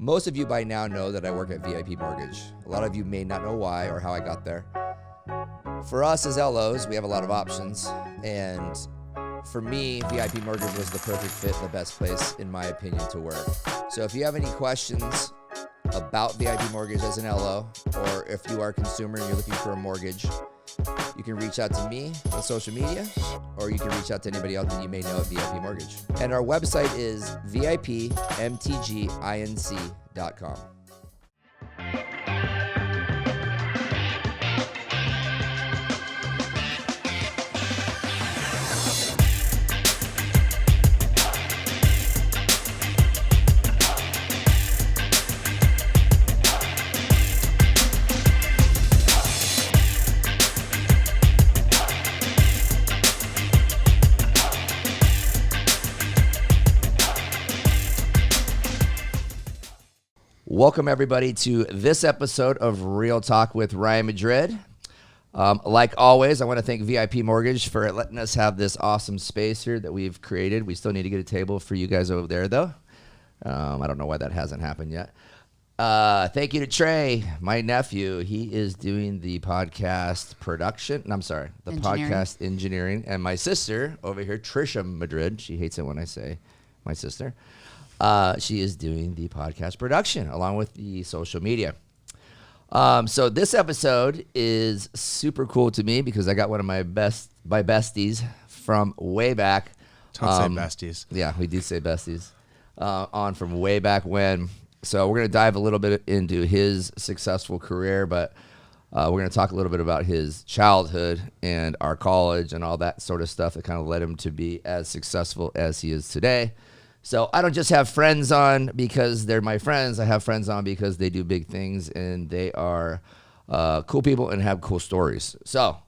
Most of you by now know that I work at VIP Mortgage. A lot of you may not know why or how I got there. For us as LOs, we have a lot of options, and for me, VIP Mortgage was the perfect fit, the best place, in my opinion, to work. So if you have any questions about VIP Mortgage as an LO, or if you are a consumer and you're looking for a mortgage, you can reach out to me on social media, or you can reach out to anybody else that you may know at VIP Mortgage. And our website is vipmtginc.com. Welcome, everybody, to this episode of Real Talk with Ryan Madrid. Like always, I want to thank VIP Mortgage for letting us have this awesome space here that we've created. We still need to get a table for you guys over there, though. I don't know why that hasn't happened yet. Thank you to Trey, my nephew. He is doing the podcast production. Podcast engineering. And my sister over here, Trisha Madrid. She hates it when I say my sister. She is doing the podcast production along with the social media. So this episode is super cool to me because I got one of my besties from way back. Don't say besties. Yeah, we do say besties. On from way back when. So we're going to dive a little bit into his successful career, but we're going to talk a little bit about his childhood and our college and all that sort of stuff that kind of led him to be as successful as he is today. So I don't just have friends on because they're my friends. I have friends on because they do big things and they are cool people and have cool stories. So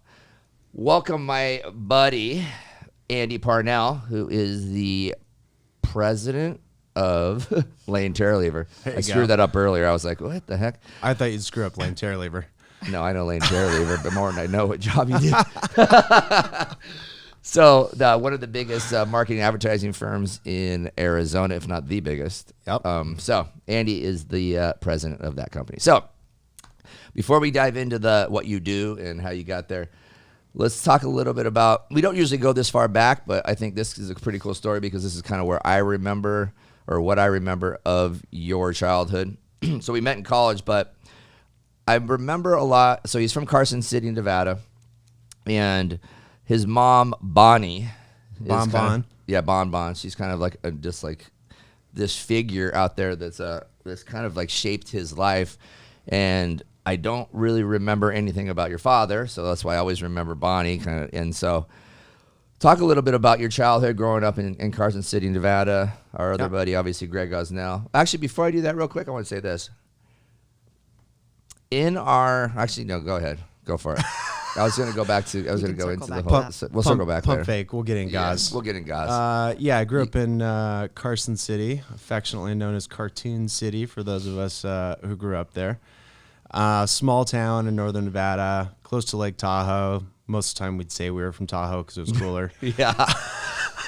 welcome my buddy, Andy Parnell, who is the president of Lane Terralever. I screwed that up earlier. I was like, what the heck? I thought you'd screw up Lane Terralever. No, I know Lane Terralever, but more than I know what job you did. So one of the biggest marketing advertising firms in Arizona, if not the biggest. Yep. So Andy is the president of that company. So before we dive into what you do and how you got there, let's talk a little bit about, we don't usually go this far back, but I think this is a pretty cool story because this is kind of where I remember or what I remember of your childhood. So we met in college, but I remember a lot. So he's from Carson City, Nevada, and his mom, Bonnie. Bon. Yeah, Bon. She's kind of like just like this figure out there that's kind of like shaped his life. And I don't really remember anything about your father, so that's why I always remember Bonnie. And so talk a little bit about your childhood growing up in Carson City, Nevada. Our other buddy, obviously, Greg Gosnell. Actually, before I do that real quick, I want to say this. No, go ahead. Go for it. I was going to go into the whole. We'll circle back pump later. Fake. We'll get in Gaz. We'll get in Gaz. I grew up in Carson City, affectionately known as Cartoon City for those of us who grew up there. Small town in northern Nevada, close to Lake Tahoe. Most of the time we'd say we were from Tahoe because it was cooler. Yeah,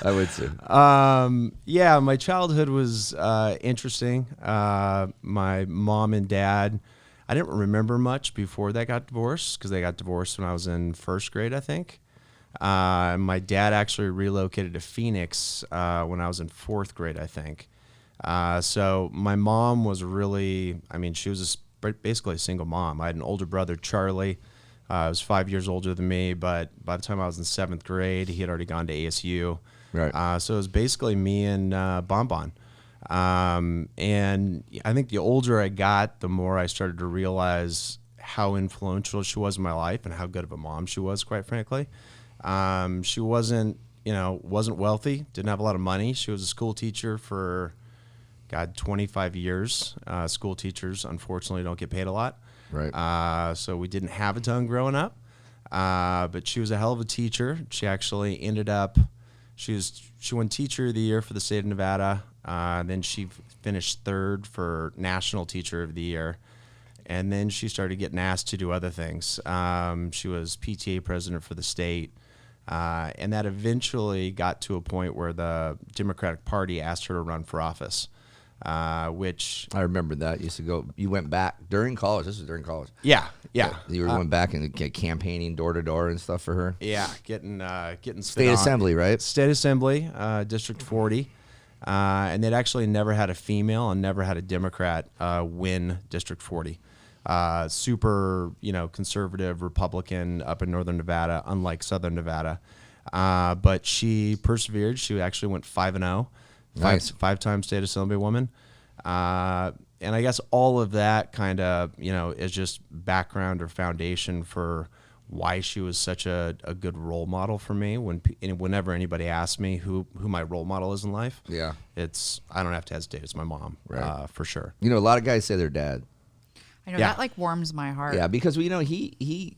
I would say. My childhood was interesting. My mom and dad, I didn't remember much before they got divorced because they got divorced when I was in first grade, I think. My dad actually relocated to Phoenix when I was in fourth grade, I think. So my mom was really, she was basically a single mom. I had an older brother, Charlie. He was 5 years older than me, but by the time I was in seventh grade, he had already gone to ASU. Right. So it was basically me and Bon. And I think the older I got, the more I started to realize how influential she was in my life and how good of a mom she was, quite frankly. She wasn't wealthy, didn't have a lot of money. She was a school teacher for, 25 years. School teachers, unfortunately, don't get paid a lot. Right. So we didn't have a ton growing up. But she was a hell of a teacher. She actually ended up, she won Teacher of the Year for the state of Nevada. Then she finished third for National Teacher of the Year. And then she started getting asked to do other things. She was PTA president for the state. And that eventually got to a point where the Democratic Party asked her to run for office. which I remember that. You used to go. You went back during college. This was during college. yeah. You were going back and campaigning door to door and stuff for her. Yeah, getting State Assembly, right? State Assembly, District 40, and they'd actually never had a female and never had a Democrat win District 40. Super, conservative Republican up in Northern Nevada, unlike Southern Nevada. But she persevered. She actually went 5-0, Nice. five-time State Assemblywoman. And I guess all of that kind of, is just background or foundation for why she was such a good role model for me. Whenever anybody asks me who my role model is in life, Yeah. I don't have to hesitate. It's my mom, Right. for sure. A lot of guys say their dad. I know Yeah. that warms my heart. Yeah, because he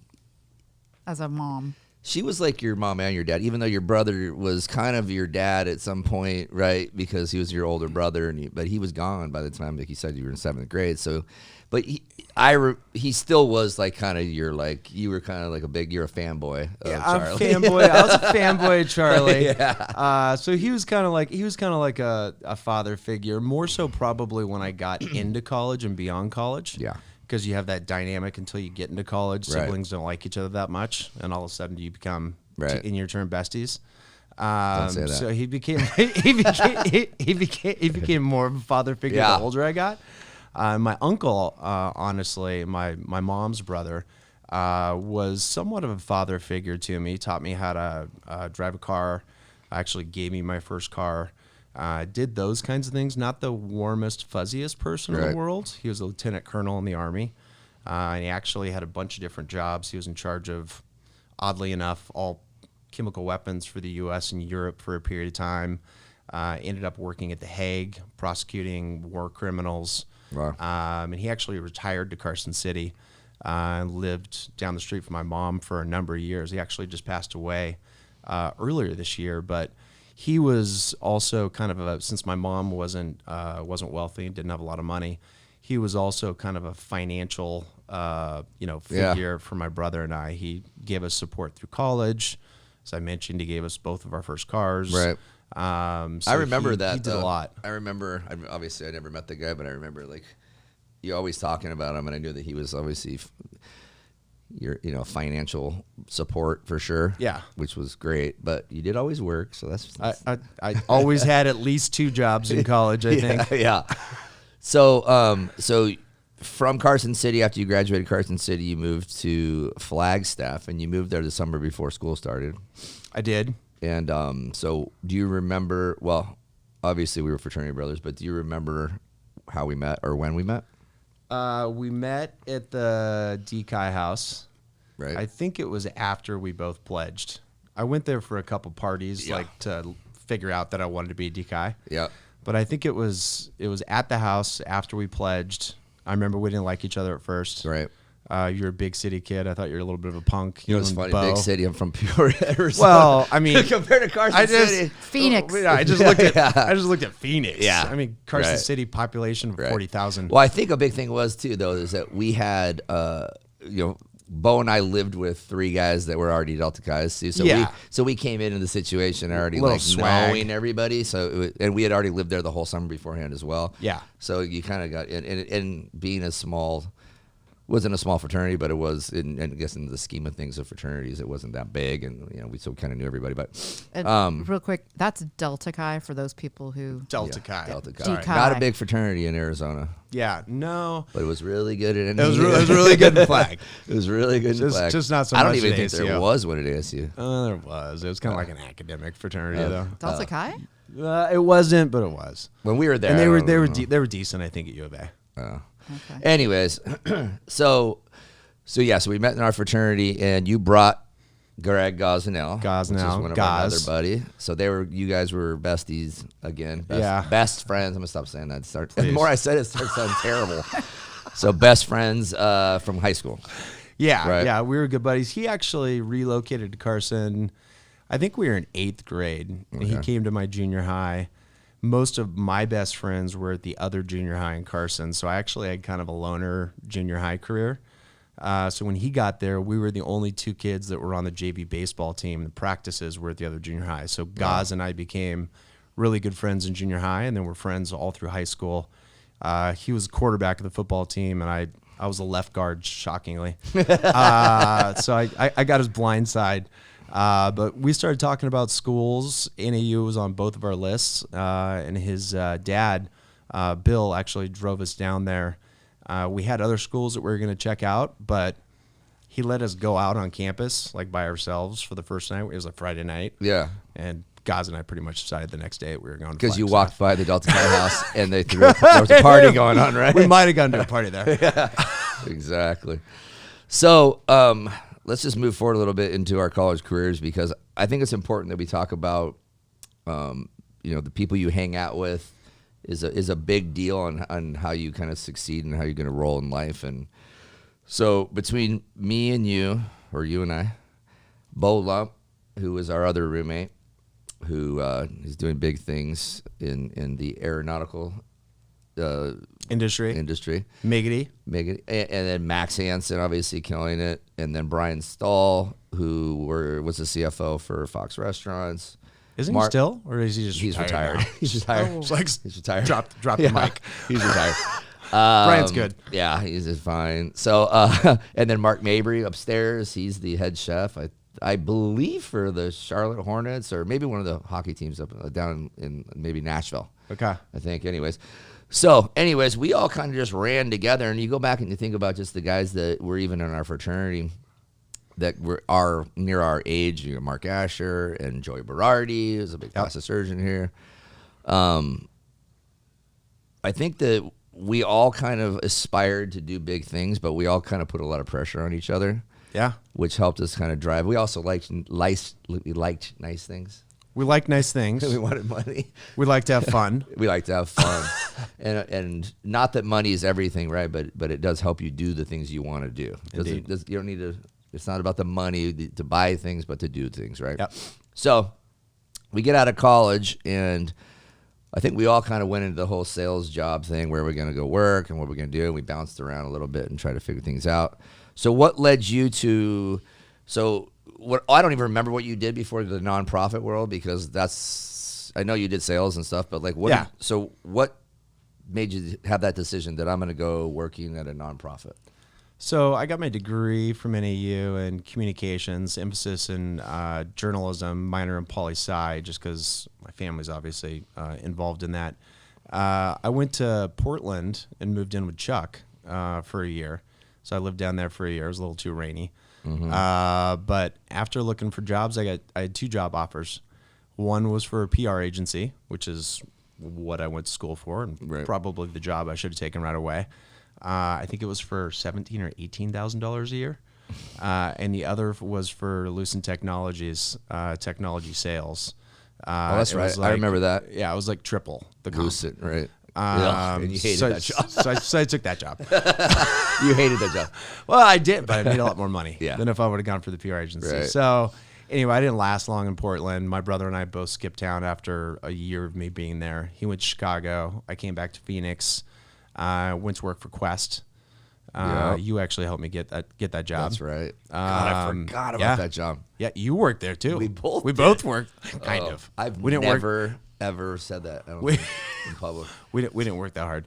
As a mom. she was like your mom and your dad, even though your brother was kind of your dad at some point, right? Because he was your older brother, but he was gone by the time, like you said, you were in 7th grade. So, but he still was like kind of you were kind of like you're a fanboy of Charlie. Fanboy. I was a fanboy of Charlie. Yeah. So he was kind of like a father figure, more so probably when I got into college and beyond college. Yeah. Because you have that dynamic until you get into college. Right. Siblings don't like each other that much, and all of a sudden you become Right. in your turn besties. Don't say that. So he became he became more of a father figure Yeah. the older I got. My uncle, honestly, my mom's brother, was somewhat of a father figure to me. He taught me how to drive a car. Actually gave me my first car. Did those kinds of things. Not the warmest, fuzziest person in Right. the world. He was a lieutenant colonel in the Army. And he actually had a bunch of different jobs. He was in charge of, oddly enough, all chemical weapons for the U.S. and Europe for a period of time. Ended up working at The Hague, prosecuting war criminals. Wow. And he actually retired to Carson City and lived down the street from my mom for a number of years. He actually just passed away earlier this year, but he was also kind of since my mom wasn't wealthy, didn't have a lot of money, he was also kind of a financial figure for my brother and I. He gave us support through college. As I mentioned, he gave us both of our first cars. Right. So I remember that. He did a lot. I remember, obviously I never met the guy, but I remember you always talking about him, and I knew that he was obviously your financial support for sure. Yeah. Which was great, but you did always work, so that's I always had at least 2 jobs in college, I think. Yeah. So from Carson City, after you graduated Carson City, you moved to Flagstaff, and you moved there the summer before school started. I did. And so do you remember, well, obviously we were fraternity brothers, but do you remember how we met or when we met? We met at the DKI house. Right. I think it was after we both pledged. I went there for a couple parties, to figure out that I wanted to be a DKI. Yeah. But I think it was at the house after we pledged. I remember we didn't like each other at first. Right. You're a big city kid. I thought you were a little bit of a punk. You know what's funny? Bo. Big city. I'm from Peoria, Arizona. Well, I mean, compared to Carson City. Phoenix. I just looked at Phoenix. Yeah. I mean, Carson Right. City population of Right. 40,000. Well, I think a big thing was too, though, is that we had, Bo and I lived with 3 guys that were already Delta guys too. So we came into the situation already Little swag. knowing everybody. And we had already lived there the whole summer beforehand as well. Yeah. So you kind of got and being wasn't a small fraternity, but it was, I guess in the scheme of things of fraternities, it wasn't that big, and we still kind of knew everybody. But Real quick, that's Delta Chi for those people who. Delta Chi. Delta Chi. Sorry. Not a big fraternity in Arizona, Yeah, no. but it was really good at It was really good in flag. It was really good in flag. Just not so I don't much even at think ASU. there was one at ASU. There was. It was kind of like an academic fraternity, though. Delta Chi? It wasn't, but it was. When we were there, And I they don't know. were decent, I think, at U of A. Okay. Anyways, so we met in our fraternity, and you brought Greg Gosnell, which is one of our other buddy. So you guys were besties again. Best friends. I'm gonna stop saying that. The more I said it, starts sounding terrible. So best friends from high school. Yeah, Right. yeah, we were good buddies. He actually relocated to Carson. I think we were in 8th grade, and he came to my junior high. Most of my best friends were at the other junior high in Carson, so I actually had kind of a loner junior high career. So when he got there, we were the only 2 kids that were on the JV baseball team. The practices were at the other junior high. So Gaz and I became really good friends in junior high, and then we're friends all through high school. He was quarterback of the football team, and I was a left guard, shockingly. So I got his blind side. But we started talking about schools. NAU was on both of our lists, and his dad, Bill, actually drove us down there. We had other schools that we were going to check out, but he let us go out on campus, like by ourselves for the first night. It was a Friday night. Yeah. And Gaz and I pretty much decided the next day we were going to Because you Flagstaff. walked by the Delta Chi house and they threw there was a party going on, right? We might have gone to a party there. Yeah, exactly. So let's just move forward a little bit into our college careers, because I think it's important that we talk about, the people you hang out with is a big deal on how you kind of succeed and how you're going to roll in life. And so between me and you, or you and I, Bo Lump, who was our other roommate, who is doing big things in the aeronautical Industry. Miggity. And then Max Hansen, obviously killing it. And then Brian Stahl, who was the CFO for Fox Restaurants. Isn't he still? Or is he just He's retired. now? He's retired. Oh. He's retired. Drop Yeah, the mic. He's retired. Brian's good. Yeah, he's just fine. So, and then Mark Mabry upstairs. He's the head chef, I believe, for the Charlotte Hornets, or maybe one of the hockey teams up down in maybe Nashville. Okay. I think. Anyways, we all kind of just ran together, and you go back and you think about just the guys that were even in our fraternity that are near our age. You know, Mark Asher and Joey Berardi, who's a big plastic surgeon here. I think that we all kind of aspired to do big things, but we all kind of put a lot of pressure on each other. Yeah. Which helped us kind of drive. We also liked nice things. We like nice things. We wanted money. We like to have fun. We like to have fun. and not that money is everything, right? But it does help you do the things you want to do. You don't need to, it's not about the money to buy things, but to do things, right? Yep. So we get out of college, and I think we all kind of went into the whole sales job thing, where we're going to go work and what we're going to do. And we bounced around a little bit and tried to figure things out. So what led you to, I don't even remember what you did before the nonprofit world, because I know you did sales and stuff, but what made you have that decision that I'm going to go working at a nonprofit? So I got my degree from NAU in communications, emphasis in journalism, minor in poli-sci, just because my family's obviously involved in that. I went to Portland and moved in with Chuck for a year. So I lived down there for a year. It was a little too rainy. Mm-hmm. But after looking for jobs, I had 2 job offers. One was for a PR agency, which is what I went to school for, and probably the job I should have taken right away. I think it was for $17,000 or $18,000 a year. And the other was for Lucent Technologies, technology sales. That's right. I remember that. Yeah, it was like triple the comp. Lucent, right. And you hated that job. So I took that job. You hated that job. Well, I did, but I made a lot more money than if I would have gone for the PR agency. Right. So anyway, I didn't last long in Portland. My brother and I both skipped town after a year of me being there. He went to Chicago. I came back to Phoenix. Went to work for Quest. You actually helped me get that job. That's right. God, I forgot about that job. Yeah, you worked there too. We both worked, kind of. We didn't never ever said that in public. We didn't work that hard.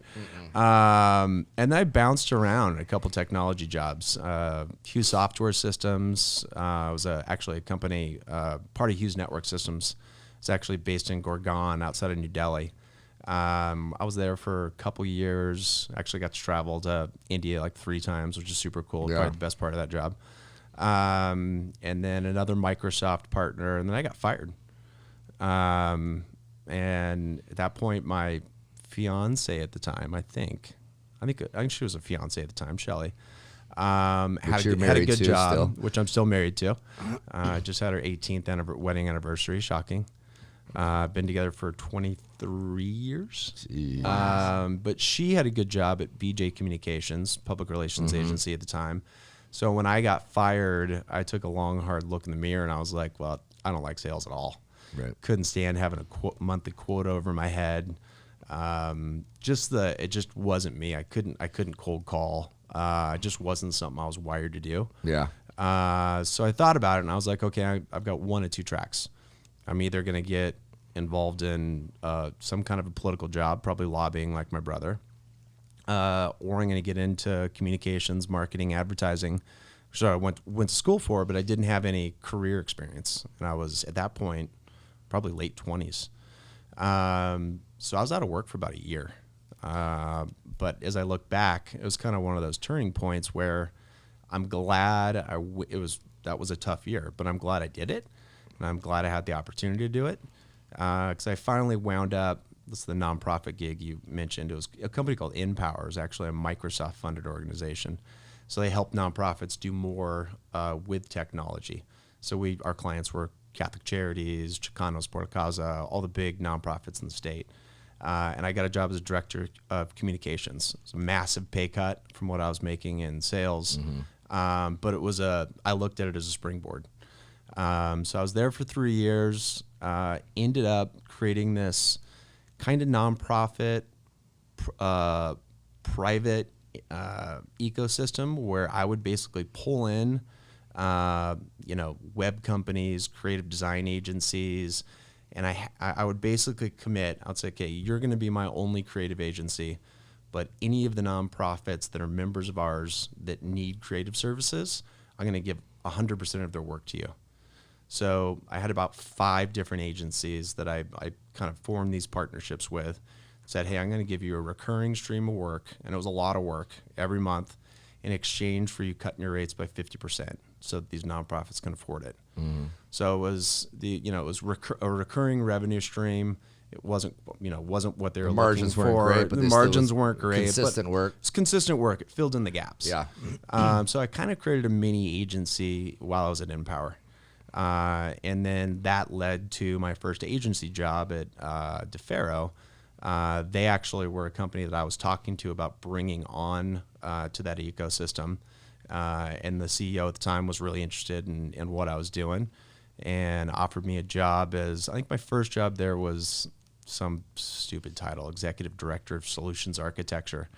And I bounced around a couple technology jobs. Hughes Software Systems was actually a company, part of Hughes Network Systems. It's actually based in Gorgon outside of New Delhi. I was there for a couple years. Actually got to travel to India like 3 times, which is super cool. Yeah. Probably the best part of that job. And then another Microsoft partner, and then I got fired. And at that point, my fiance at the time, I think she was a fiance at the time, Shelly, had a good job, still. Which I'm still married to. Just had her 18th wedding anniversary. Shocking. Been together for 23 years. But she had a good job at BJ Communications, public relations agency at the time. So when I got fired, I took a long, hard look in the mirror, and I was like, well, I don't like sales at all. Right. Couldn't stand having a monthly quota over my head. It just wasn't me. I couldn't cold call. It just wasn't something I was wired to do. Yeah. So I thought about it, and I was like, okay, I've got 1 of 2 tracks. I'm either going to get involved in some kind of a political job, probably lobbying like my brother, or I'm going to get into communications, marketing, advertising. So I went to school for, but I didn't have any career experience, and I was at that point probably late 20s. So I was out of work for about a year. But as I look back, it was kind of one of those turning points where I'm glad that was a tough year, but I'm glad I did it, and I'm glad I had the opportunity to do it, because I finally wound up. This is the nonprofit gig you mentioned. It was a company called InPower. It's actually a Microsoft-funded organization. So they help nonprofits do more with technology. So our clients were Catholic Charities, Chicanos por la Causa, all the big nonprofits in the state. And I got a job as a director of communications. It's a massive pay cut from what I was making in sales. But I looked at it as a springboard. So I was there for 3 years, ended up creating this kind of nonprofit, private ecosystem where I would basically pull in, web companies, creative design agencies, and I would basically commit. I'd say, okay, you're going to be my only creative agency, but any of the nonprofits that are members of ours that need creative services, I'm going to give 100% of their work to you. So I had about 5 different agencies that I kind of formed these partnerships with. Said, hey, I'm going to give you a recurring stream of work, and it was a lot of work every month, in exchange for you cutting your rates by 50%, so that these nonprofits can afford it. So it was a recurring revenue stream. It wasn't what they were looking for. Weren't great, but the margins weren't great. Consistent work. It's consistent work. It filled in the gaps. Yeah. So I kind of created a mini agency while I was at InPower. And then that led to my first agency job at DeFaro. They actually were a company that I was talking to about bringing on to that ecosystem. And the CEO at the time was really interested in what I was doing and offered me a job I think my first job there was some stupid title, Executive Director of Solutions Architecture.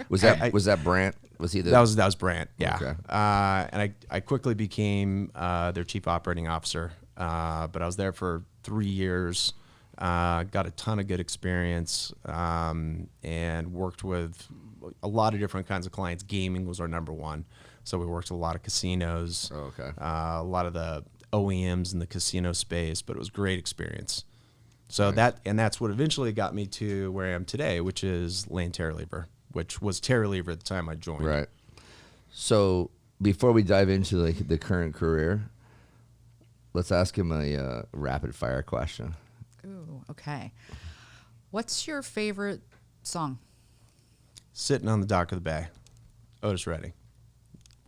Was that Brant? Was he That was Brant, yeah. Okay. And I quickly became their Chief Operating Officer, but I was there for 3 years. Got a ton of good experience, and worked with a lot of different kinds of clients. Gaming was our number one, so we worked with a lot of casinos, a lot of the OEMs in the casino space, but it was a great experience. So that's what eventually got me to where I am today, which is Lane Terralever, which was Terralever at the time I joined. Right. So before we dive into the current career, let's ask him a rapid fire question. Ooh, okay. What's your favorite song? Sitting on the Dock of the Bay, Otis Redding.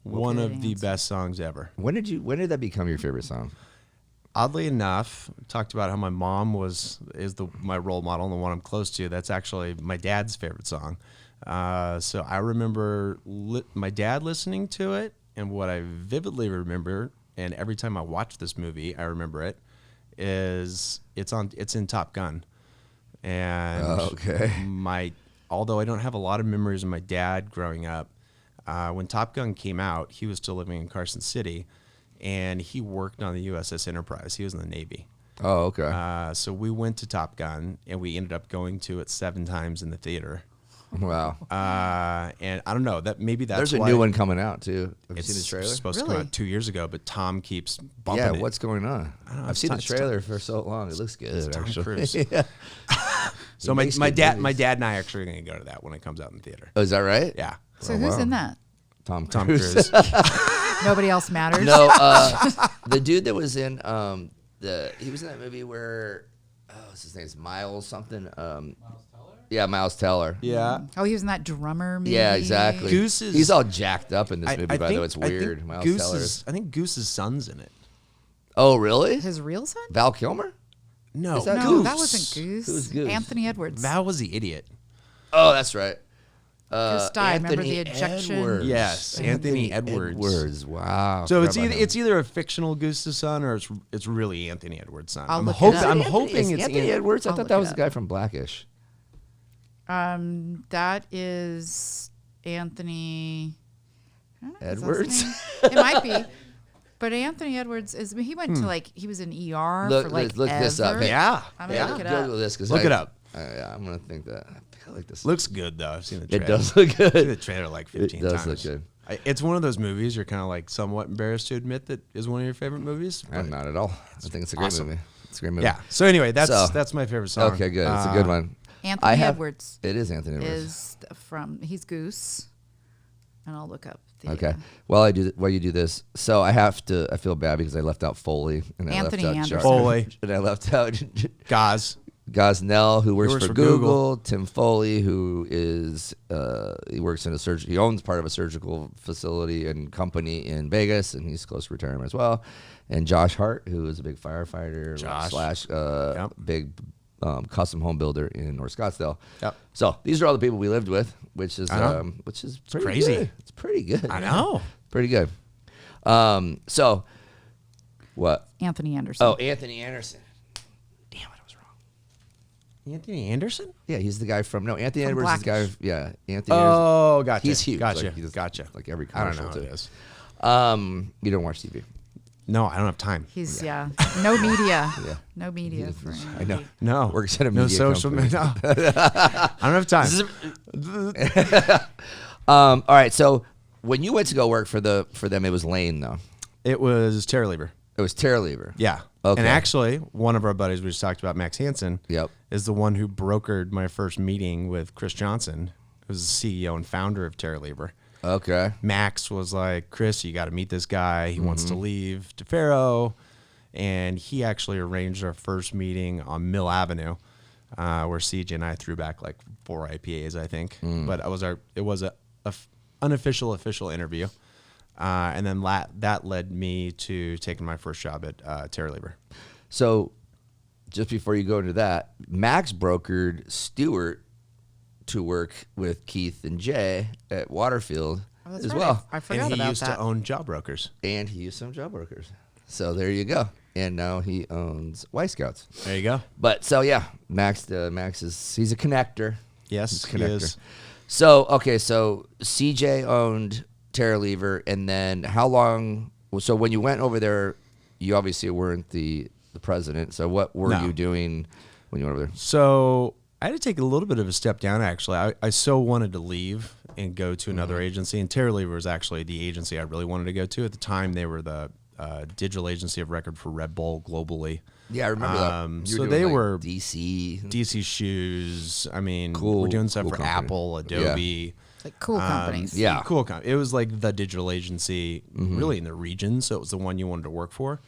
One of the best songs ever. When did that become your favorite song? Oddly enough, talked about how my mom is my role model and the one I'm close to. That's actually my dad's favorite song. So I remember my dad listening to it, and what I vividly remember, and every time I watch this movie, I remember it, is it's in Top Gun. And although I don't have a lot of memories of my dad growing up, when Top Gun came out, he was still living in Carson City, and he worked on the USS Enterprise. He was in the Navy. Oh, okay. So we went to Top Gun, and we ended up going to it 7 times in the theater. Wow. And I don't know, there's a new one coming out too. Have you seen the trailer? It's supposed to come out 2 years ago, but Tom keeps bumping it. Yeah, what's going on? I don't know, I've seen the trailer for so long. It looks good, Tom actually. Cruise. Yeah. So my dad and I actually are going to go to that when it comes out in the theater. Oh, is that right? Yeah. So who's in that? Tom Cruise. Nobody else matters? No, the dude that was in he was in that movie where what's his name? Miles something. Miles Teller? Yeah, Miles Teller. Yeah. Oh, he was in that drummer movie? Yeah, exactly. He's all jacked up in this movie, by the way. It's weird. Miles Teller. I think Goose's son's in it. Oh, really? His real son? Val Kilmer? No, Is that No, Goose. that wasn't Goose. Who's Goose? Anthony Edwards. Val was the idiot. Oh, that's right. Goose died. Remember the ejection? Edwards. Yes, Anthony Edwards. Wow. So it's either a fictional Goose's son or it's really Anthony Edwards' son. I'll look it up. I'm hoping it's Anthony Edwards. I I'll thought look that it was the up. guy from Blackish. That is Anthony Edwards? It might be. But Anthony Edwards he went to he was in ER Look, for like look this up. ever. Yeah. I'm gonna look it Google up. this because Look it up. Yeah, I'm gonna think that. I feel like this Looks good though. I've seen the trailer. It does look I've seen the good. trailer like It 15 does times. look good. It's one of those movies you're kind of like somewhat embarrassed to admit that is one of your favorite movies. I'm not at all. I think it's a great awesome. movie. It's a great movie. Yeah. So anyway, that's So- my favorite song. Okay, good. It's a good one. Anthony Edwards It is Anthony Edwards. is he's Goose, and I'll look up the Okay. While you do this, so I feel bad because I left out Foley and Anthony I left out Anderson. Foley. and I left out Gaz. Gosnell, who works works for for Google. Google. Tim Foley, who is he works in he owns part of a surgical facility and company in Vegas, and he's close to retirement as well. And Josh Hart, who is a big firefighter / big custom home builder in North Scottsdale. Yep. So these are all the people we lived with, which is pretty crazy. Good. It's pretty good. I know. Pretty good. So what? Anthony Anderson. Oh, Anthony Anderson. Damn it, I was wrong. Anthony Anderson? Yeah, he's the guy from Anthony From Edwards is the guy. Blackish. Yeah, Anthony. Oh, gotcha. He's huge. Gotcha. Like, he does, Gotcha. Like every I don't commercial know what too. it is. You don't watch TV. No, I don't have time. He's no media. Yeah. No media for I know. anybody. No. Works at a no media social company. media. I don't have time. All right. So when you went to go work for them, it was Lane though. It was Terralever. It was Terralever. Yeah. Okay. And actually, one of our buddies we just talked about, Max Hansen, Yep. is the one who brokered my first meeting with Chris Johnson, who's the CEO and founder of Terralever. Okay. Max was like, Chris, you got to meet this guy. He wants Mm-hmm. to leave to Faro. And he actually arranged our first meeting on Mill Avenue, where CJ and I threw back like 4 IPAs, I think. Mm. But it was a unofficial official interview. And then that led me to taking my first job at Terralever. So just before you go into that, Max brokered Stewart to work with Keith and Jay at Waterfield Oh, that's as right. well. I forgot And he about used that. to own Job Brokers. And he used some job brokers. So there you go. And now he owns Y Scouts. There you go. But so yeah, Max he's a connector. Yes, He's a he connector. is. So so CJ owned Terralever, and then how long? So when you went over there, you obviously weren't the president. So what were No. you doing when you went over there? So I had to take a little bit of a step down, actually. I so wanted to leave and go to another agency, and Terralever was actually the agency I really wanted to go to. At the time, they were the digital agency of record for Red Bull globally. Yeah, I remember that. You So doing, they like, were DC. Shoes. I mean, Cool- we're doing stuff cool for company. Apple, Adobe. Like cool companies. Yeah. Cool. It was like the digital agency Mm-hmm. really in the region. So it was the one you wanted to work for.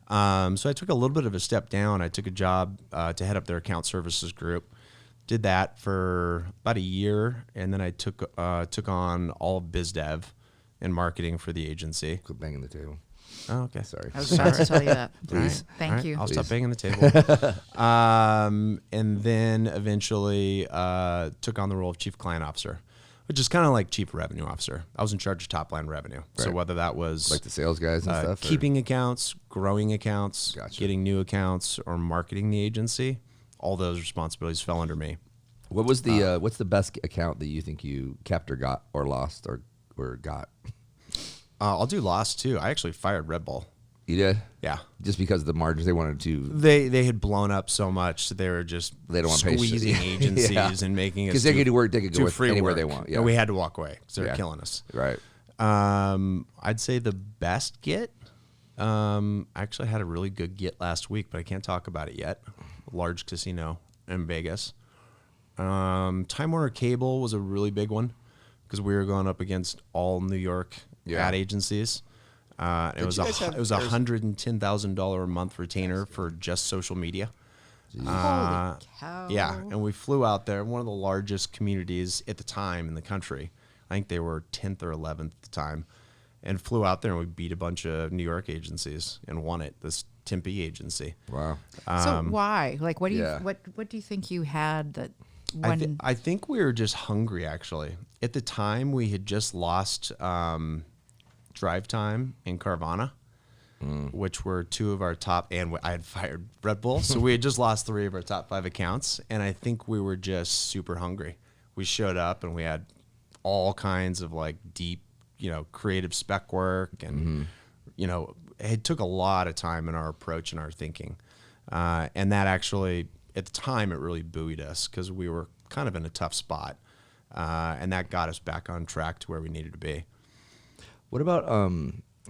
So I took a little bit of a step down. I took a job to head up their account services group. Did that for about a year. And then I took on all of biz dev and marketing for the agency. Quit banging the table. Oh, okay. Sorry. I was about to tell you that. Please. Thank All right, you. I'll Please. stop banging the table. And then eventually took on the role of chief client officer, which is kind of like chief revenue officer. I was in charge of top line revenue. So Right. whether that was Like the sales guys and stuff. or- keeping accounts, growing accounts, Gotcha. getting new accounts, or marketing the agency, all those responsibilities fell under me. What was the what's the best account that you think you kept or got or lost or got? I'll do loss too. I actually fired Red Bull. You did? Yeah. Just because of the margins they wanted to. They had blown up so much that they were just They don't want to pay shit. squeezing agencies Yeah. and making us Because they do- could do work, they could do go with free anywhere work. they want. Yeah. And we had to walk away because they're Yeah. killing us. Right. I'd say the best get. I actually had a really good get last week, but I can't talk about it yet. Large casino in Vegas. Time Warner Cable was a really big one because we were going up against all New York Yeah. ad agencies. It was you guys have- it was $110,000 a month retainer for just social media. Holy cow. Yeah, and we flew out there, one of the largest communities at the time in the country. I think they were 10th or 11th at the time, and flew out there and we beat a bunch of New York agencies and won it. This Tempe agency. Wow. So why? Like, what do you yeah. what do you think you had that I, when I think we were just hungry. Actually, at the time we had just lost Drive Time and Carvana, which were two of our top, and I had fired Red Bull, so we had just lost 3 of our top 5 accounts, and I think we were just super hungry. We showed up and we had all kinds of like deep, creative spec work and it took a lot of time in our approach and our thinking. And that actually, at the time, it really buoyed us because we were kind of in a tough spot. And that got us back on track to where we needed to be. What about,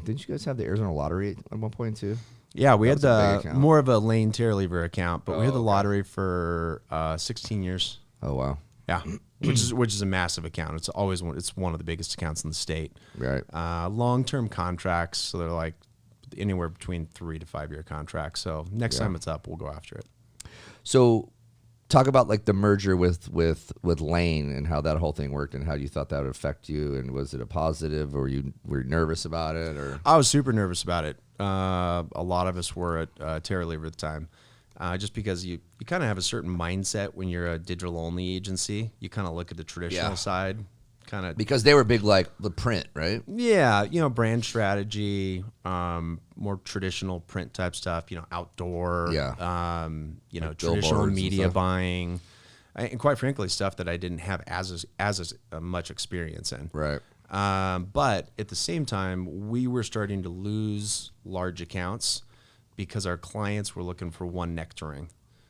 didn't you guys have the Arizona lottery at one point too? Yeah, we That had was a big the account. more of a Lane Terralever account, but we had the okay. lottery for 16 years. Oh, wow. Yeah, which is a massive account. It's always one of the biggest accounts in the state. Right. Long-term contracts, so they're like anywhere between 3 to 5 year contracts. So next time it's up, we'll go after it. So talk about like the merger with Lane and how that whole thing worked and how you thought that would affect you, and was it a positive, or you were nervous about it, or? I was super nervous about it. A lot of us were at Terralever at the time, just because you kind of have a certain mindset when you're a digital-only agency. You kind of look at the traditional side, kind of. Because they were big, like the print, right? Yeah, brand strategy, more traditional print type stuff, outdoor, like traditional billboards and media stuff. buying, and quite frankly, stuff that I didn't have as much experience in. Right. But at the same time, we were starting to lose large accounts because our clients were looking for one neck to ring.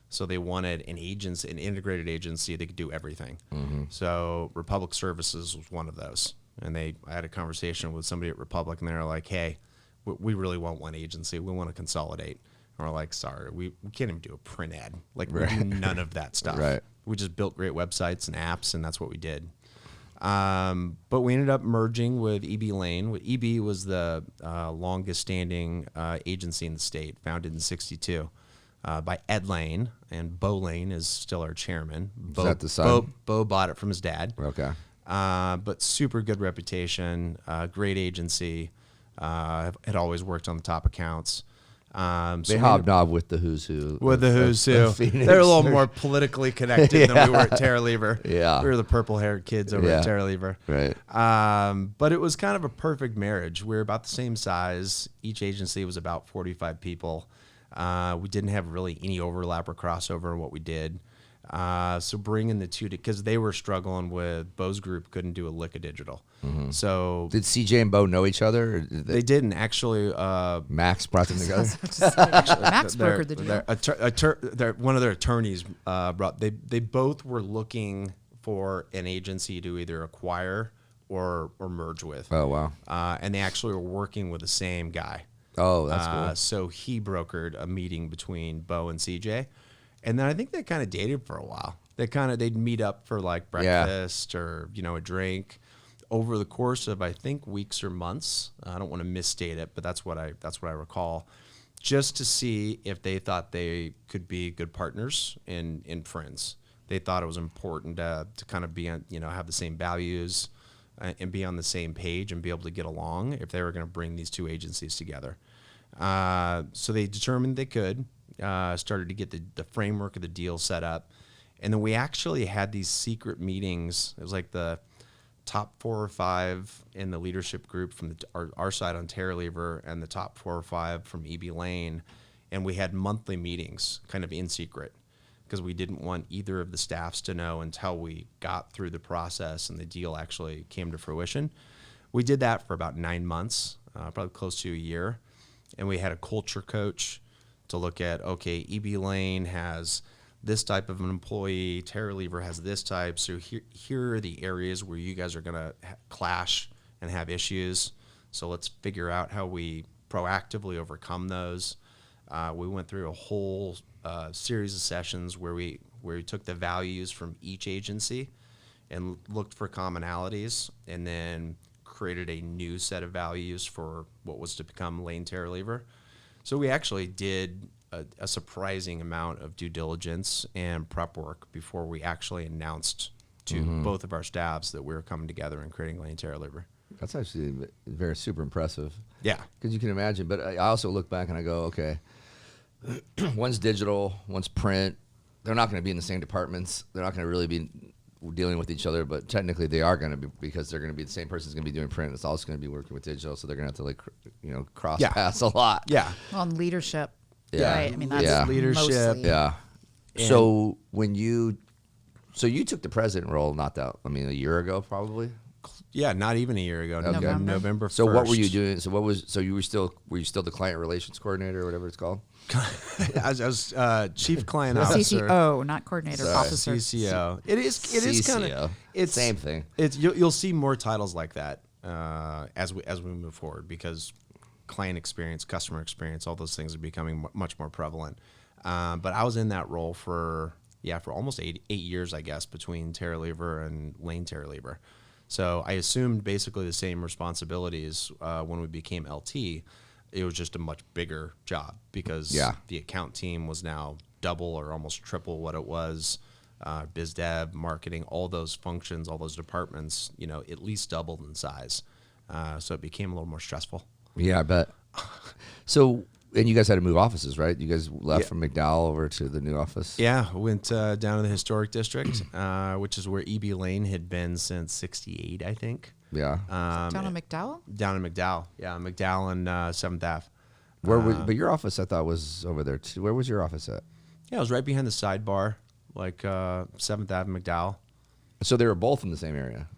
So they wanted an integrated agency that could do everything. Mm-hmm. So Republic Services was one of those. And I had a conversation with somebody at Republic, and they were like, hey, we really want one agency. We want to consolidate. And we're like, sorry, we can't even do a print ad. Like, we do none of that stuff. Right. We just built great websites and apps, and that's what we did. But we ended up merging with EB Lane. EB was the longest standing agency in the state, founded in '62 by Ed Lane, and Bo Lane is still our chairman. Is that the son? Bo bought it from his dad. Okay. But super good reputation, great agency, had always worked on the top accounts. They hobnob with the who's who. With the who's who. Phoenix. They're a little more politically connected than we were at Terralever. Yeah. We were the purple-haired kids over at Terralever. Right. But it was kind of a perfect marriage. We were about the same size. Each agency was about 45 people. We didn't have really any overlap or crossover in what we did. So bringing the two, because they were struggling with, Bo's group couldn't do a lick of digital. Mm-hmm. So Did CJ and Bo know each other? Or did they didn't actually. Max brought them together? Max brokered the deal. One of their attorneys brought. They both were looking for an agency to either acquire or merge with. Oh, wow. And they actually were working with the same guy. Oh, that's cool. So he brokered a meeting between Bo and CJ, and then I think they kind of dated for a while. They'd meet up for like breakfast or a drink over the course of, I think, weeks or months. I don't want to misstate it, but that's what I recall. Just to see if they thought they could be good partners and friends. They thought it was important to kind of be on, have the same values and be on the same page and be able to get along if they were going to bring these two agencies together. So they determined they could, started to get the framework of the deal set up. And then we actually had these secret meetings. It was like the top 4 or 5 in the leadership group from our side on Terralever and the top 4 or 5 from EB Lane. And we had monthly meetings kind of in secret, because we didn't want either of the staffs to know until we got through the process and the deal actually came to fruition. We did that for about 9 months, probably close to a year. And we had a culture coach to look at, okay, EB Lane has this type of an employee, Terralever has this type, so here are the areas where you guys are going to clash and have issues. So let's figure out how we proactively overcome those. We went through a whole series of sessions where we took the values from each agency and looked for commonalities, and then created a new set of values for what was to become Lane Terralever. So we actually did a surprising amount of due diligence and prep work before we actually announced to both of our staffs that we were coming together and creating Lane Terralever. That's actually very super impressive. Yeah. Because you can imagine. But I also look back and I go, okay, one's digital, one's print. They're not going to be in the same departments. They're not going to really be dealing with each other, but technically they are going to be, because they're going to be the same person's going to be doing print. It's also going to be working with digital, so they're going to have to cross paths a lot. Yeah. On leadership. Yeah. Right. I mean, that's leadership. mostly. Yeah. And So you took the president role a year ago, probably. Yeah, not even a year ago. Okay. November 1st. So what were you doing? So you were still the client relations coordinator or whatever it's called? I was chief client officer. CCO, not coordinator, Sorry. officer. CCO. It is kind CCO. of it's Same thing. It's you'll see more titles like that as we move forward, because client experience, customer experience, all those things are becoming much more prevalent. But I was in that role for almost 8 years, I guess, between Terralever and Lane Terralever. So I assumed basically the same responsibilities when we became LT. It was just a much bigger job because the account team was now double or almost triple what it was. Biz dev, marketing, all those functions, all those departments, at least doubled in size. So it became a little more stressful. Yeah, I bet. So, and you guys had to move offices, right? You guys left from McDowell over to the new office? Yeah, went down to the historic district, which is where EB Lane had been since '68, I think. Yeah. Down in McDowell? Down in McDowell. Yeah, McDowell and 7th Ave. But your office, I thought, was over there too. Where was your office at? Yeah, it was right behind the sidebar, like 7th Ave McDowell. So they were both in the same area?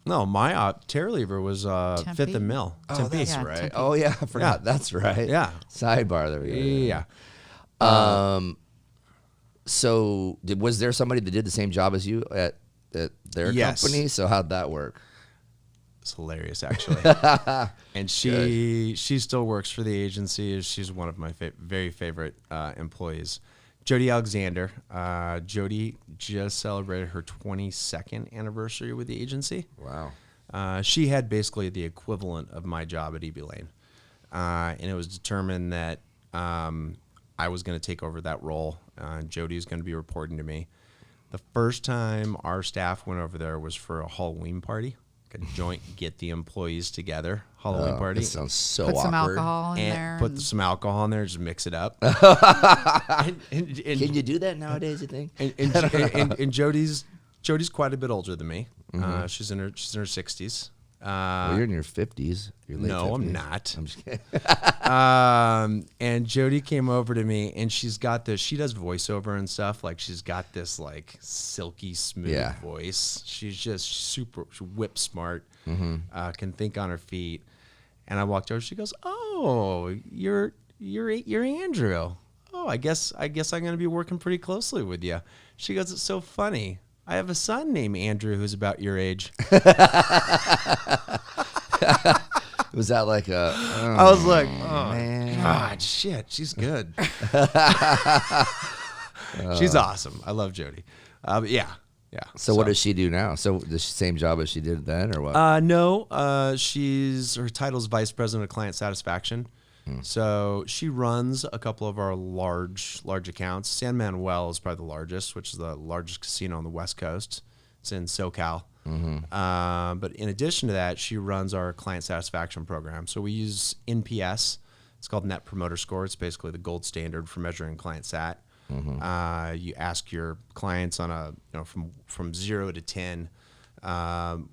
No, my Terralever was Tempe? 5th and Mill. Oh, Tempe. that's Yeah, right. Tempe. Oh, yeah, I forgot. Yeah. That's right. Yeah. Sidebar, there we go. Yeah. So was there somebody that did the same job as you at their Yes. company? So how'd that work? It's hilarious, actually. And she still works for the agency. She's one of my very favorite employees. Jody Alexander. Jody just celebrated her 22nd anniversary with the agency. Wow. She had basically the equivalent of my job at EB Lane. And it was determined that I was going to take over that role. Jody was going to be reporting to me. The first time our staff went over there was for a Halloween party. A joint get the employees together Halloween party. That sounds so Put awkward. some alcohol in And there. put some alcohol in there, just mix it up. Can you do that nowadays, you think? And Jody's quite a bit older than me. She's in her 60s. Well, you're in your 50s. You're late No, 50s. I'm not. I'm just kidding. And Jody came over to me, and she does voiceover and stuff. Like, she's got this like silky smooth voice. She's just super whip smart. Can think on her feet. And I walked over. She goes, "Oh, you're Andrew. Oh, I guess I'm going to be working pretty closely with you." She goes, "It's so funny. I have a son named Andrew who's about your age." Was that like a... I was like, "Oh, man. God, shit, she's good." She's awesome. I love Jody. But yeah. So what does she do now? So the same job as she did then, or what? No, her title's Vice President of Client Satisfaction. So she runs a couple of our large accounts. San Manuel is probably the largest, which is the largest casino on the West Coast. It's in SoCal. But in addition to that, she runs our client satisfaction program. So we use NPS. It's called Net Promoter Score. It's basically the gold standard for measuring client sat. You ask your clients on a from 0 to 10.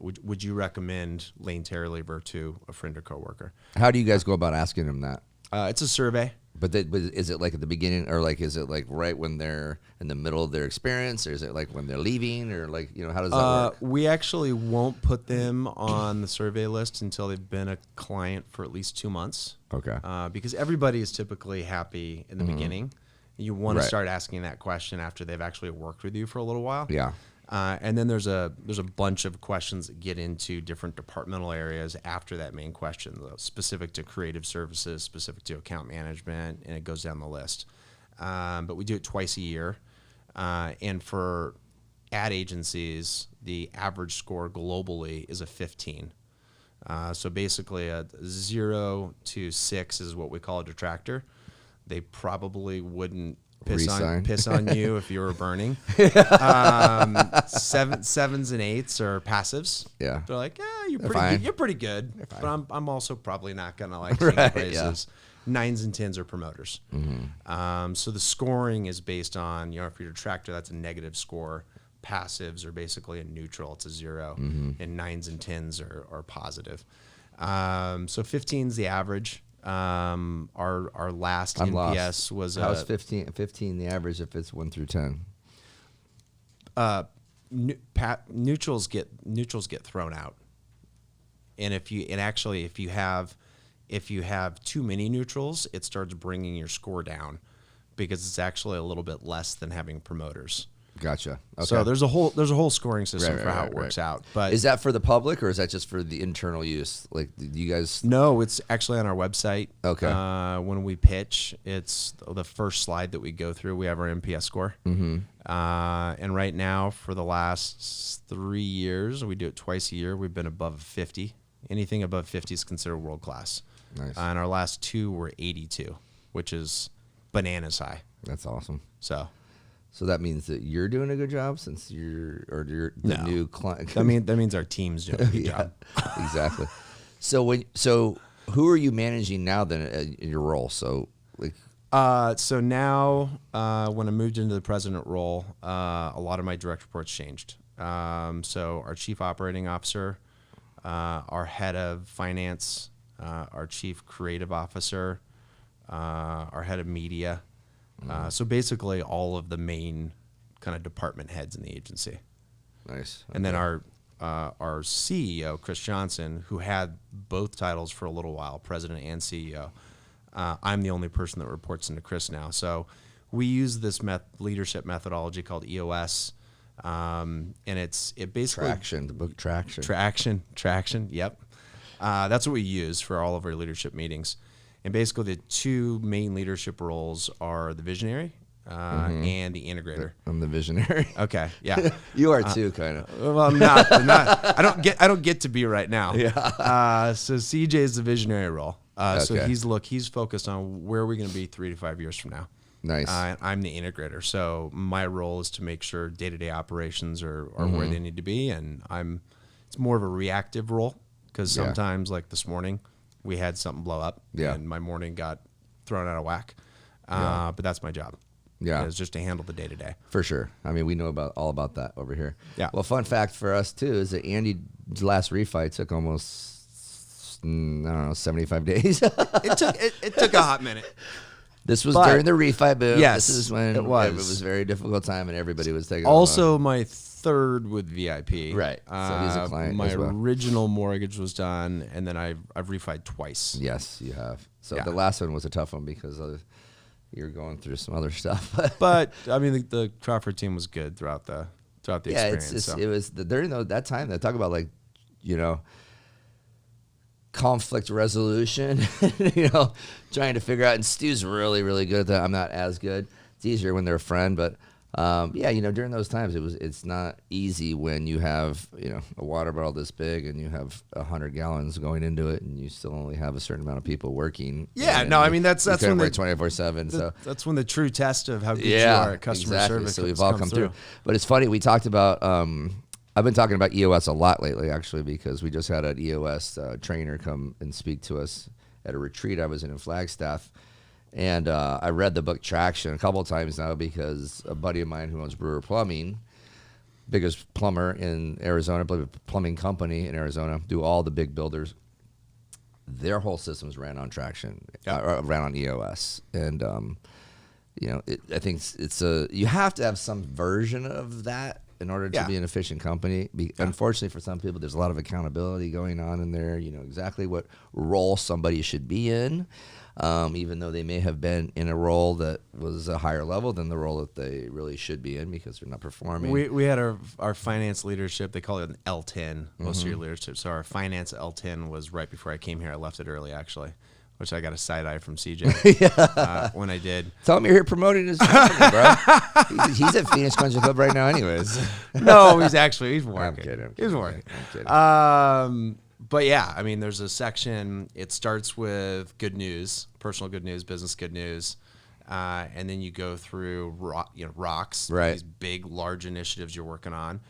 Would you recommend Lane Terralever to a friend or coworker? How do you guys go about asking them that? It's a survey. But is it like at the beginning, or like is it like right when they're in the middle of their experience, or is it like when they're leaving, or like how does that work? We actually won't put them on the survey list until they've been a client for at least 2 months. Okay. Because everybody is typically happy in the beginning. You want to start asking that question after they've actually worked with you for a little while. Yeah. And then there's a bunch of questions that get into different departmental areas after that main question, specific to creative services, specific to account management, and it goes down the list. But we do it twice a year. And for ad agencies, the average score globally is a 15. So basically a 0 to 6 is what we call a detractor. They probably wouldn't piss on you if you were burning. 7s and 8s are passives. Yeah. They're like, you're pretty good. But I'm also probably not gonna like sing the praises. 9s and 10s are promoters. So the scoring is based on, if you're a detractor, that's a negative score. Passives are basically a neutral, it's a 0, and 9s and 10s are positive. So 15's the average. Our last I'm NPS lost. was how's 15 the average if it's 1 through 10? Neutrals get thrown out. And if you have too many neutrals, it starts bringing your score down because it's actually a little bit less than having promoters. Gotcha. Okay. So there's a whole scoring system Right, for how right, it works right. out. But Is that for the public or is that just for the internal use? Like, do you guys? no, it's actually on our website. Okay. When we pitch, it's the first slide that we go through. We have our MPS score. Mm-hmm. And right now, for the last 3 years, we do it twice a year. We've been above 50. Anything above 50 is considered world class. Nice. And our last 2 were 82, which is bananas high. That's awesome. So that means that you're doing a good job since you're the No. new client. that means our team's doing a good job. Exactly. So who are you managing now then in your role? So like, So now, when I moved into the president role, a lot of my direct reports changed. So our chief operating officer, our head of finance, our chief creative officer, our head of media. So basically all of the main kind of department heads in the agency. nice. And then our CEO, Chris Johnson, who had both titles for a little while, president and CEO. I'm the only person that reports into Chris now. So we use this leadership methodology called EOS, and it basically Traction, the book Traction. traction. Yep, that's what we use for all of our leadership meetings. And basically, the 2 main leadership roles are the visionary and the integrator. I'm the visionary. Okay, yeah. You are too, kind of. Well, I'm not. I don't get to be right now. Yeah. So CJ is the visionary role. So Okay. he's focused on where are we going to be 3 to 5 years from now. Nice. And I'm the integrator. So my role is to make sure day-to-day operations are where they need to be, and it's more of a reactive role because Yeah. sometimes, like this morning, we had something blow up, Yeah. and my morning got thrown out of whack. But that's my job. Yeah. Is just to handle the day-to-day. For sure. I mean, we know all about that over here. Yeah. Well, fun fact for us too is that Andy's last refi took almost 75 days. It took a hot minute. This was But- during the refi boom. Yes, This is when it was. it was a very difficult time and everybody was taking Also, my third with VIP. Right. So he's a client My as well. original mortgage was done, and then I've refied twice. Yes, you have. So Yeah. the last one was a tough one because you're going through some other stuff. But I mean, the Crawford team was good throughout the yeah, experience. So. it was during that time. They talk about like, conflict resolution. Trying to figure out. And Stu's really, really good at that. I'm not as good. It's easier when they're a friend, but during those times it's not easy when you have a water bottle this big and you have 100 gallons going into it and you still only have a certain amount of people working. Yeah, and no, I mean that's you when couldn't the, work 24/7. So that's when the true test of how good you are at customer exactly. service. So we've all comes come through. But it's funny. We talked about. I've been talking about EOS a lot lately, actually, because we just had an EOS trainer come and speak to us at a retreat I was in Flagstaff. And I read the book Traction a couple of times now because a buddy of mine who owns Brewer Plumbing, biggest plumber in Arizona, plumbing company in Arizona, do all the big builders. Their whole systems ran on Traction, ran on EOS. And, I think you have to have some version of that in order to be an efficient company. Unfortunately, for some people, there's a lot of accountability going on in there. You know exactly what role somebody should be in, even though they may have been in a role that was a higher level than the role that they really should be in because they're not performing. We had our finance leadership. They call it an L10, most of your leadership. So our finance L10 was right before I came here. I left it early, actually, which I got a side eye from CJ when I did. Tell him you're here promoting his company, bro. He's at Phoenix Country Club right now anyways. No, he's working. I'm kidding. He's working. I'm kidding. But yeah, I mean, there's a section. It starts with good news, personal good news, business good news, and then you go through rocks, Right. these big, large initiatives you're working on,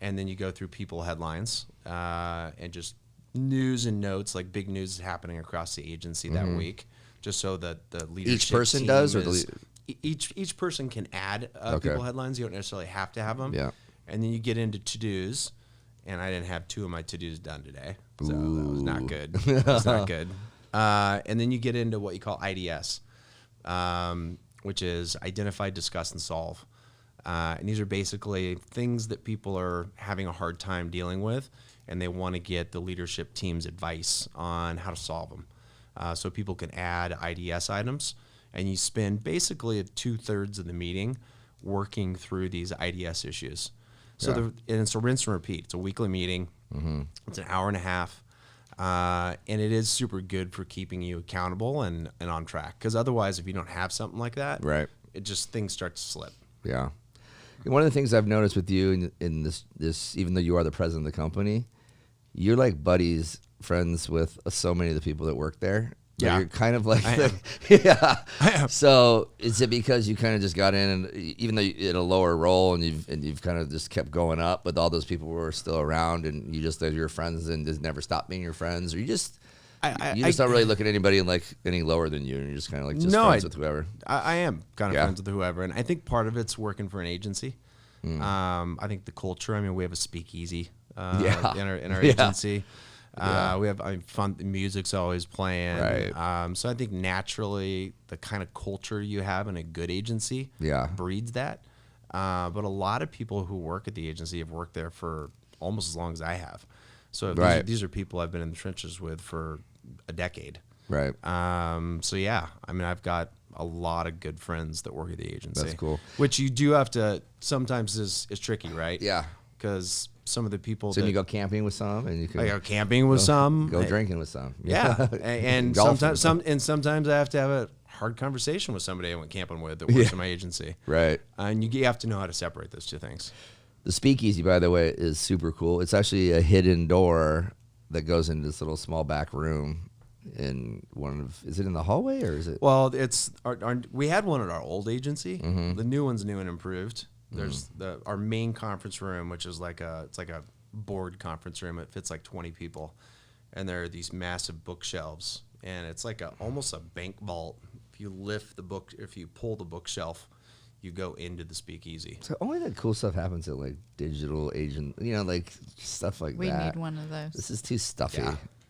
and then you go through people headlines and just news and notes, like big news is happening across the agency that week, just so that the leadership Each person team does, or each person can add Okay. people headlines. You don't necessarily have to have them. Yeah. And then you get into to-dos, and I didn't have 2 of my to-dos done today, so that was not good. That was not good. And then you get into what you call IDS, which is identify, discuss, and solve. And these are basically things that people are having a hard time dealing with, and they want to get the leadership team's advice on how to solve them. So people can add IDS items, and you spend basically 2/3 of the meeting working through these IDS issues. So and it's a rinse and repeat. It's a weekly meeting. It's an hour and a half. And it is super good for keeping you accountable and on track. Because otherwise, if you don't have something like that, Right. it just things start to slip. Yeah. And one of the things I've noticed with you in this, even though you are the president of the company, you're like buddies, friends with so many of the people that work there. Yeah. You're kind of like, I am. So is it because you kind of just got in, and even though you're in a lower role and you've kind of just kept going up, but all those people were still around, and you just they're your friends and just never stop being your friends, or you just don't really look at anybody like any lower than you, and you're just kind of like friends with whoever. I am kind of friends with whoever, and I think part of it's working for an agency. I think the culture. I mean, we have a speakeasy in our agency. We have fun. The music's always playing. Right. So I think naturally the kind of culture you have in a good agency breeds that. But a lot of people who work at the agency have worked there for almost as long as I have. So these are people I've been in the trenches with for a decade. Right. So yeah, I mean, I've got a lot of good friends that work at the agency. That's cool. Which you do have to sometimes is tricky, right? Yeah. Because some of the people. So you go camping with some, and you can I go camping with some. Go drinking with some. Yeah, and sometimes I have to have a hard conversation with somebody I went camping with that works in my agency. Right. And you have to know how to separate those two things. The speakeasy, by the way, is super cool. It's actually a hidden door that goes into this little small back room. Is it in the hallway or is it? Well, it's we had one at our old agency. Mm-hmm. The new one's new and improved. There's our main conference room, which is like a board conference room. It fits like 20 people, and there are these massive bookshelves, and it's like almost a bank vault. If you pull the bookshelf, you go into the speakeasy. So only the cool stuff happens at like digital agent, like stuff like We that. need one of those. This is too stuffy.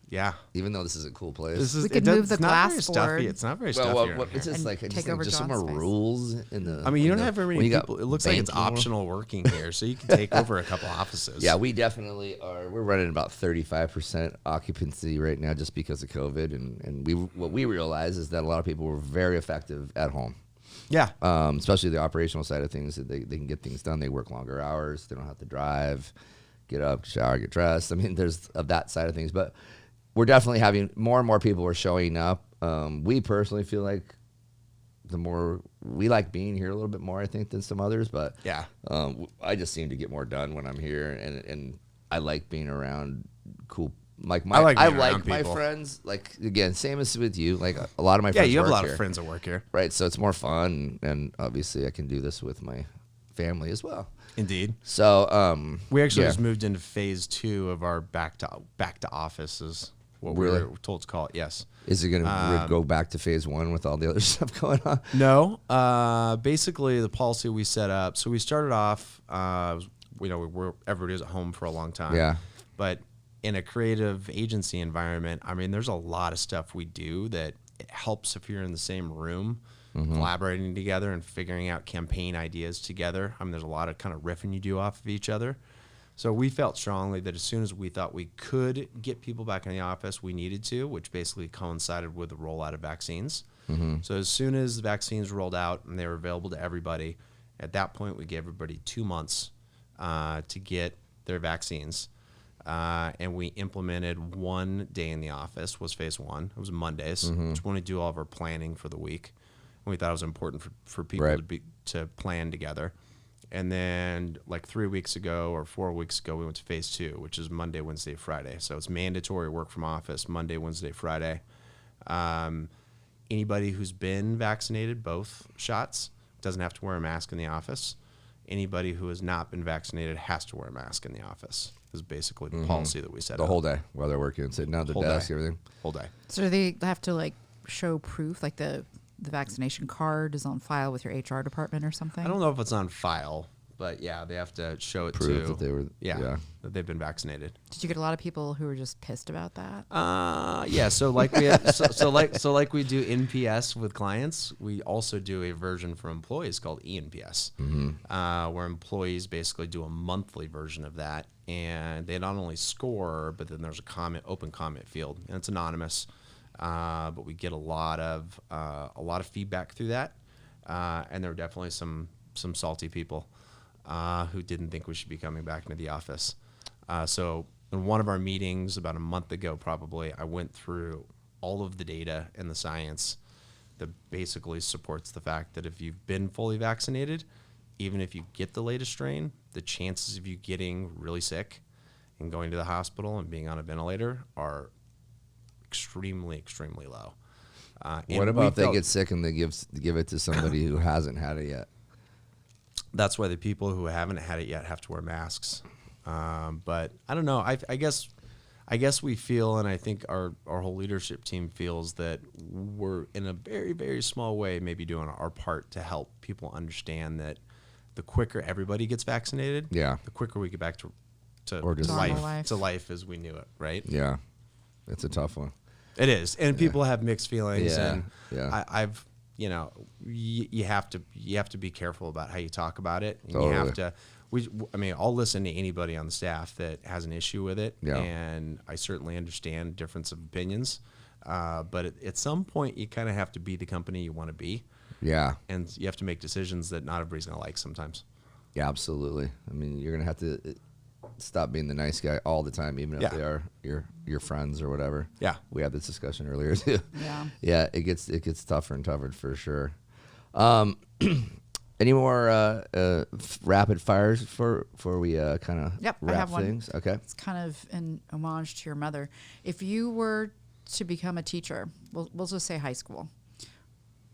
Yeah. Even though this is a cool place. We could move the glass It's not very board. stuffy. It's not very stuffy. around it's here. just And like take over just some John's more space. rules in the. I mean, you don't in the- have very when many you got people. It looks like it's banking. optional working here, so you can take over a couple offices. Yeah, we definitely are. We're running about 35% occupancy right now just because of COVID, and what we realize is that a lot of people were very effective at home. Yeah. Especially the operational side of things, that they can get things done. They work longer hours. They don't have to drive, get up, shower, get dressed. I mean, there's of that side of things, but we're definitely having more and more people are showing up. We personally feel like the more we like being here a little bit more, I think, than some others, but Yeah. I just seem to get more done when I'm here, and I like being around cool. Like I like I being like around my people. friends. Like again, same as with you. Like a lot of my Yeah, friends. you have a work lot here. of friends that work here. Right, so it's more fun, and obviously I can do this with my family as well. Indeed. So We actually yeah. just moved into phase 2 of our back to office is what we Really? were told to call it. Yes. Is it going to go back to phase 1 with all the other stuff going on? No. Basically, the policy we set up. So we started off. Everybody was at home for a long time. Yeah. But in a creative agency environment, I mean, there's a lot of stuff we do that it helps if you're in the same room, collaborating together and figuring out campaign ideas together. I mean, there's a lot of kind of riffing you do off of each other. So we felt strongly that as soon as we thought we could get people back in the office, we needed to, which basically coincided with the rollout of vaccines. So as soon as the vaccines rolled out and they were available to everybody, at that point we gave everybody 2 months to get their vaccines. And we implemented 1 day in the office was phase 1. It was Mondays, which when we do all of our planning for the week. And we thought it was important for people to plan together. And then like 3 weeks ago or 4 weeks ago, we went to phase 2, which is Monday, Wednesday, Friday. So it's mandatory work from office, Monday, Wednesday, Friday. Anybody who's been vaccinated, both shots, doesn't have to wear a mask in the office. Anybody who has not been vaccinated has to wear a mask in the office. Is basically the policy that we set The up. whole day while they're working, sitting down at the Whole desk, day. everything. Whole day. So do they have to like show proof, like the vaccination card is on file with your HR department or something? I don't know if it's on file. But yeah, they have to show it Prove to that they were. Yeah. that they've been vaccinated. Did you get a lot of people who were just pissed about that? Yeah. So like we have, like we do NPS with clients, we also do a version for employees called ENPS, where employees basically do a monthly version of that, and they not only score, but then there's a open comment field, and it's anonymous. But we get a lot of feedback through that, and there are definitely some salty people who didn't think we should be coming back into the office. So in one of our meetings about a month ago, probably, I went through all of the data and the science that basically supports the fact that if you've been fully vaccinated, even if you get the latest strain, the chances of you getting really sick and going to the hospital and being on a ventilator are extremely, extremely low. What about if they get sick and they give it to somebody who hasn't had it yet? That's why the people who haven't had it yet have to wear masks. But I don't know. I guess we feel, and I think our whole leadership team feels, that we're in a very, very small way maybe doing our part to help people understand that the quicker everybody gets vaccinated, the quicker we get back to life as we knew it, right? Yeah. It's a tough one. It is. And people have mixed feelings. Yeah. And Yeah. I've, you have to be careful about how you talk about it. And Totally. you have to, I'll listen to anybody on the staff that has an issue with it. Yeah. And I certainly understand difference of opinions. But at some point, you kind of have to be the company you want to be. Yeah. And you have to make decisions that not everybody's going to like sometimes. Yeah, absolutely. I mean, you're going to have to stop being the nice guy all the time, even if they are your friends or whatever. Yeah. We had this discussion earlier too. Yeah. Yeah, it gets tougher and tougher for sure. Any more rapid fires before we kind of Yep, I wrap have one. things? Okay. It's kind of an homage to your mother. If you were to become a teacher, we'll just say high school,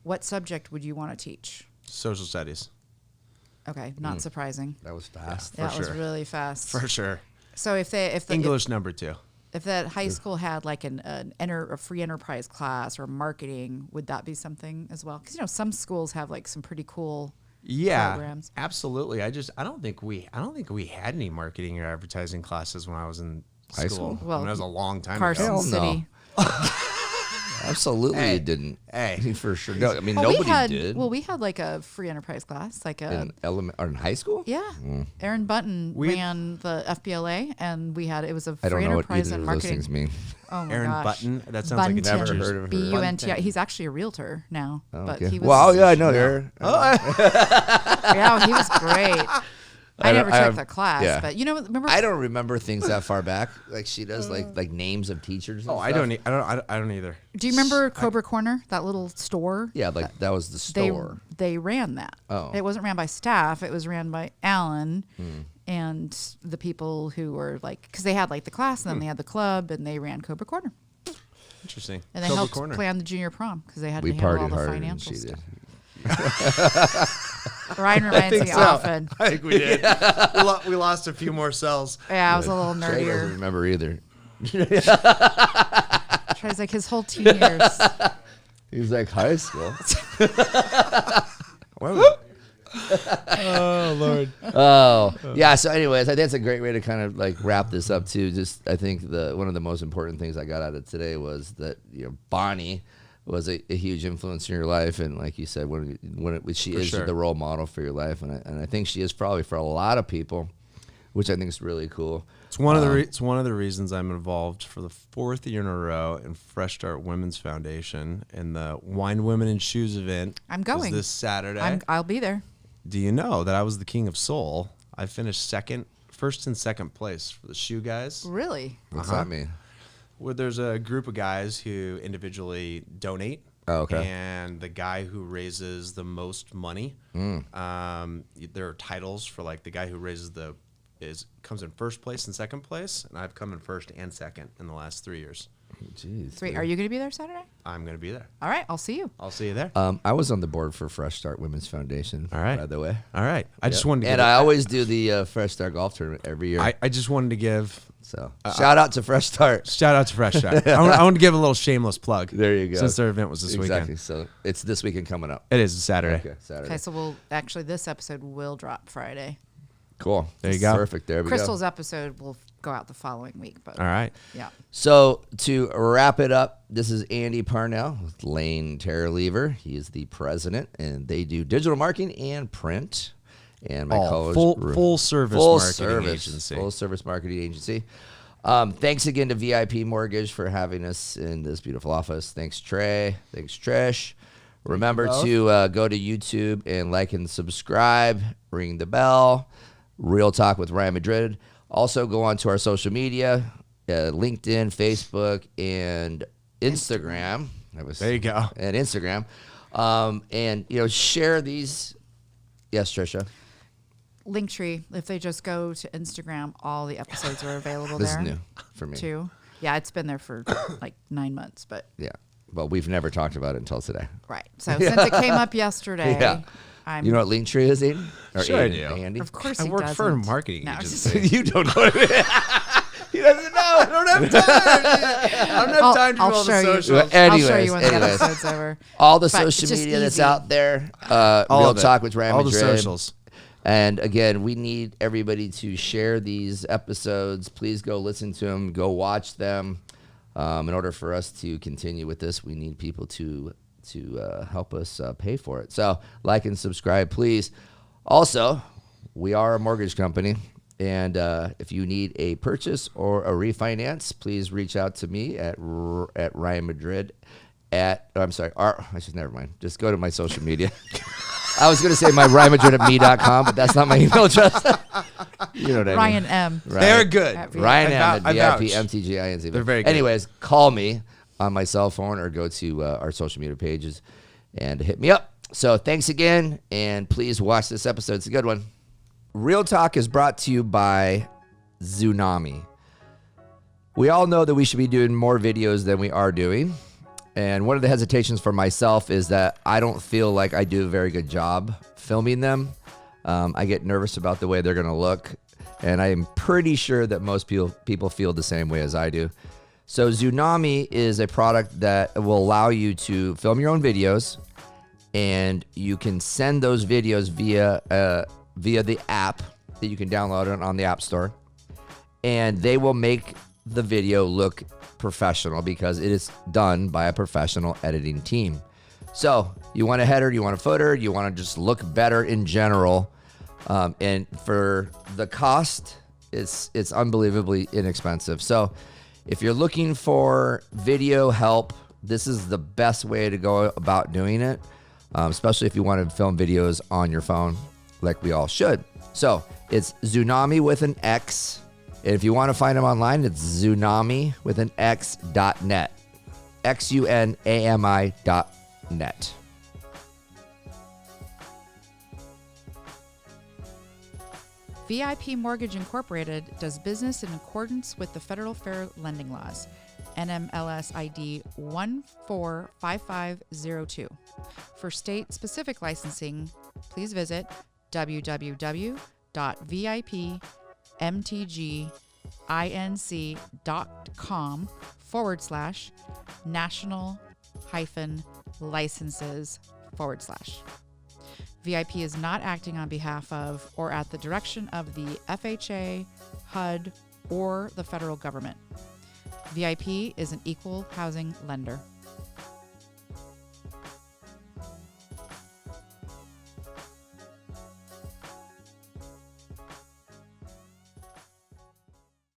what subject would you want to teach? Social studies. Okay, not surprising. That was fast. That was sure. really fast. For sure. So if English number 2. if that high school had like a free enterprise class or marketing, would that be something as well? Because some schools have like some pretty cool programs. Absolutely. I don't think we had any marketing or advertising classes when I was in High school? Well, that was a long time Carson ago. Hell no. City. Absolutely, it didn't. Hey. For sure. No, I mean, Well, nobody did. Well, we had like a free enterprise class, like a in high school? yeah. Aaron Button ran the FBLA, and it was a I don't free know what enterprise either and of those marketing. things mean. Oh my Aaron gosh. Button. That sounds like a Bunton. Never heard of her. Bunti. Bunton. He's actually a realtor now, but Okay. he was. Well, yeah, I know her. Yeah, he was great. I never took the class, yeah. but remember? I don't remember things that far back. Like she does, like names of teachers. And I stuff. don't either. Do you remember Cobra Corner, that little store? Yeah, like that was the store. They ran that. Oh. It wasn't ran by staff. It was ran by Alan and the people who were because they had like the class and then they had the club and they ran Cobra Corner. Interesting. And they helped plan the junior prom because they had We to handle all partied the harder than financial she did. stuff. Ryan reminds me often. I think we did. We lost a few more cells. Yeah, I was a little Trey doesn't nerdier. remember either. Trey's like his whole teen years. He's like high school. Oh Lord. Oh, yeah. So, anyways, I think that's a great way to kind of like wrap this up too. Just, I think one of the most important things I got out of today was that Bonnie was a huge influence in your life, and like you said, she is sure. the role model for your life, and I think she is probably for a lot of people, which I think is really cool. It's one of the reasons I'm involved for the 4th year in a row in Fresh Start Women's Foundation in the Wine, Women, and Shoes event. I'm going this Saturday. I'll be there. Do you know that I was the king of soul? I finished first and second place for the shoe guys. Really? What's that mean? Well, there's a group of guys who individually donate. Oh, okay. And the guy who raises the most money, there are titles for like the guy who comes in first place and second place, and I've come in first and second in the last 3 years. Jeez. Sweet. Are you going to be there Saturday? I'm going to be there. All right. I'll see you. I'll see you there. I was on the board for Fresh Start Women's Foundation. All right. By the way. All right. I just wanted to and I always do the Fresh Start golf tournament every year. I just wanted to give So shout out to Fresh Start. shout out to Fresh Start. I want to give a little shameless plug. There you go. Since their event was this Exactly. weekend. So it's this weekend coming up. It is Saturday. Okay, Saturday. Okay. So this episode will drop Friday. Cool. There you go. Perfect. There we Crystal's go. episode will go out the following week. But All right. yeah. So to wrap it up, this is Andy Parnell with Lane Terralever. He is the president, and they do digital marketing and print. And my co-host, full service marketing agency. Full service marketing agency. Thanks again to VIP Mortgage for having us in this beautiful office. Thanks, Trey. Thanks, Trish. Remember to go to YouTube and like and subscribe. Ring the bell. Real Talk with Ryan Madrid. Also, go on to our social media, LinkedIn, Facebook, and Instagram. There you go. And Instagram. And, share these. Yes, Trisha. Linktree, if they just go to Instagram, all the episodes are available This there. is new for me. Too. Yeah, it's been there for like 9 months, but. Yeah. But we've never talked about it until today. Right. So since it came up yesterday, Yeah. You know what Linktree is, Aiden? Or Sure I Aiden, do. Andy? Of course I he work doesn't. for a marketing No, agency. You don't know what it is. He doesn't know. I don't have time. I don't have time to do all the socials. Well, I'll show you when the anyways. episode's over. All the But social it's just media that's easy. out there. All Real of it. Talk with Ryan All the Madrid. socials. And again, we need everybody to share these episodes. Please go listen to them. Go watch them. In order for us to continue with this, we need people to help us pay for it. So like and subscribe, please. Also, we are a mortgage company. And if you need a purchase or a refinance, please reach out to me at Ryan Madrid never mind. Just go to my social media. I was going to say my RyanMadrid@me.com, but that's not my email address. You know what I Ryan mean. M. They're good. Ryan M I at vouch. VIPMTGINZ. They're very good. Anyways, call me on my cell phone or go to our social media pages and hit me up. So thanks again, and please watch this episode. It's a good one. Real Talk is brought to you by Tsunami. We all know that we should be doing more videos than we are doing. And one of the hesitations for myself is that I don't feel like I do a very good job filming them. I get nervous about the way they're going to look. And I'm pretty sure that most people feel the same way as I do. So Tsunami is a product that will allow you to film your own videos. And you can send those videos via the app that you can download it on the App Store. And they will make the video look professional because it is done by a professional editing team. So you want a header, you want a footer, you want to just look better in general. And for the cost, it's unbelievably inexpensive. So if you're looking for video help, this is the best way to go about doing it, especially if you want to film videos on your phone like we all should. So it's Tsunami with an X. And if you want to find them online, it's Tsunami with an X.net. XUNAMI.net. VIP Mortgage Incorporated does business in accordance with the Federal Fair Lending Laws, NMLS ID 145502. For state-specific licensing, please visit www.vipmtginc.com/national-licenses/. VIP is not acting on behalf of or at the direction of the FHA, HUD, or the federal government. VIP is an equal housing lender.